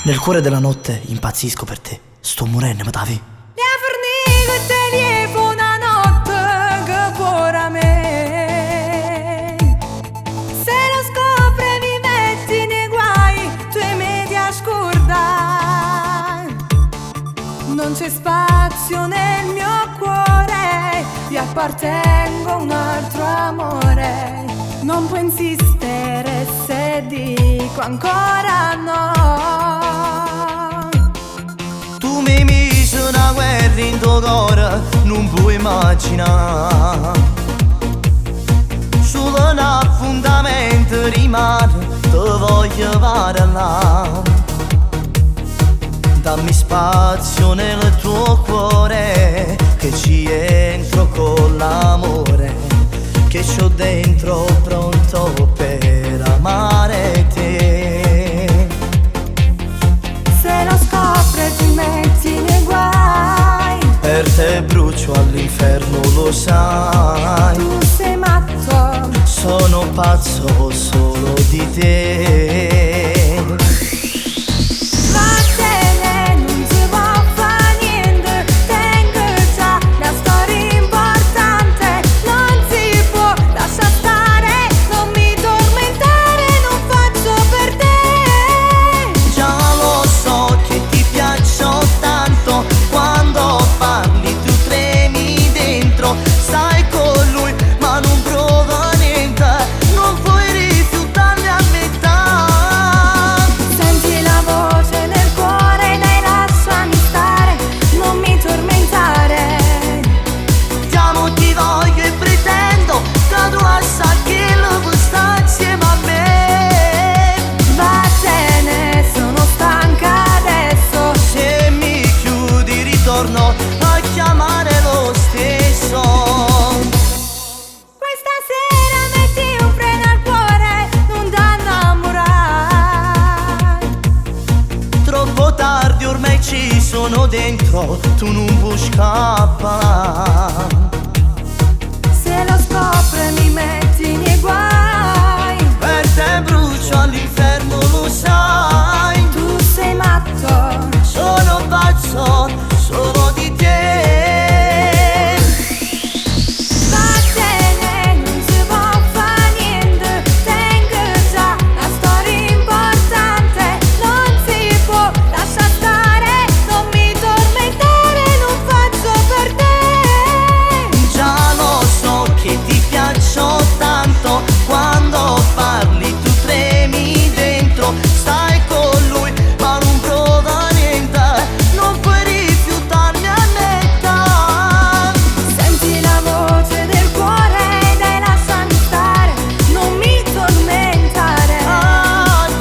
Nel cuore della notte impazzisco per te. Sto morendo, ma davi. Ne ha fornito il telefono una notte che pure me. Se lo scopre mi metti nei guai, tu e me ti ascoltai. Non c'è spazio nel mio cuore, ti appartengo un altro amore. Non puoi insistere se dico ancora no. Tu mi misi una guerra in tuo cuore, non puoi immaginare. Solo un affondamento rimane, ti voglio parlare. Dammi spazio nel tuo cuore, che ci entro con l'amore che c'ho dentro, pronto per amare te. Se lo scopre ti metti nei guai, Per te brucio all'inferno, lo sai. tu sei matto, Sono pazzo solo di te. vattene, non si può fare niente. Tengo già la storia importante, non si può lasciare stare. Non mi tormentare, non faccio per te. Già lo so che ti piaccio tanto, quando parli tu tremi dentro. Stai con lui ma non prova niente, non puoi rifiutarmi a metà. Senti la voce nel cuore, dai lasciami stare, non mi tormentare. Ti amo, ti voglio e pretendo, che tu sai che lo sta insieme a me. Vattene, sono stanca adesso. Se mi chiudi ritorno a chiamare lo stesso. Questa sera metti un freno al cuore, non ti innamorai. Troppo tardi, ormai ci sono dentro, tu non puoi scappare. Se lo scopre mi metti nei guai, Per te brucio all'inferno, lo sai. tu sei matto, Sono pazzo solo di te. vattene, non si può fare niente. Tengo già la storia importante, non si può lasciare stare. Non mi tormentare, non faccio per te. Già lo so che ti piaccio tanto, quando parli tu tremi dentro. Stai con lui ma non prova niente, non puoi rifiutarmi a metà. Senti la voce del cuore, dai lasciami stare, non mi tormentare.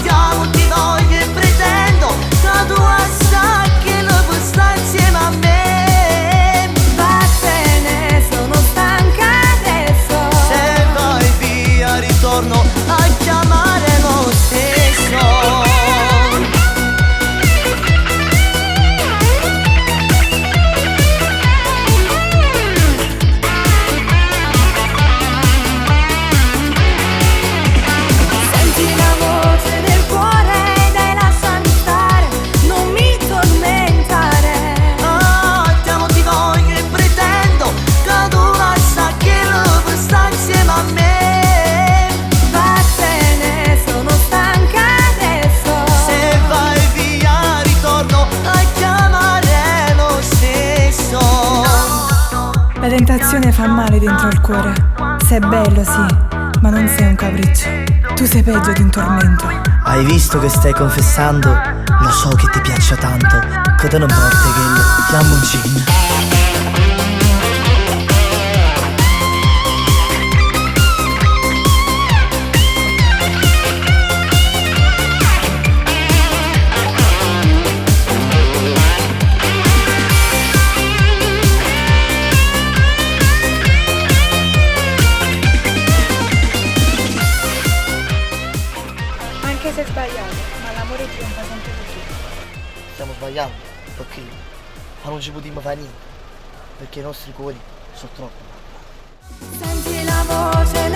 Ti amo, ti voglio e pretendo, che tu sai che lo puoi stare insieme a me. Vattene, sono stanca adesso. Se vai via ritorno a chiamare lo stesso. Senti la voce del cuore, dai lasciami stare, non mi tormentare. Ti amo, ti voglio e pretendo, che tu sai che lo puoi stare insieme a me. Vattene, sono stanca adesso. Se vai via ritorno a chiamare lo stesso. La tentazione fa male dentro al cuore. Sei bello, sì, ma non sei un capriccio. Tu sei peggio di un tormento. Hai visto che stai confessando? Lo so che ti piaccia tanto, che te non porti che chiamo un gin. Anche se sbagliato, ma l'amore trionfa sempre di più. Stiamo sbagliando, ok? Ma non ci potremmo fare niente, perché i nostri cuori sono troppo. Senti la voce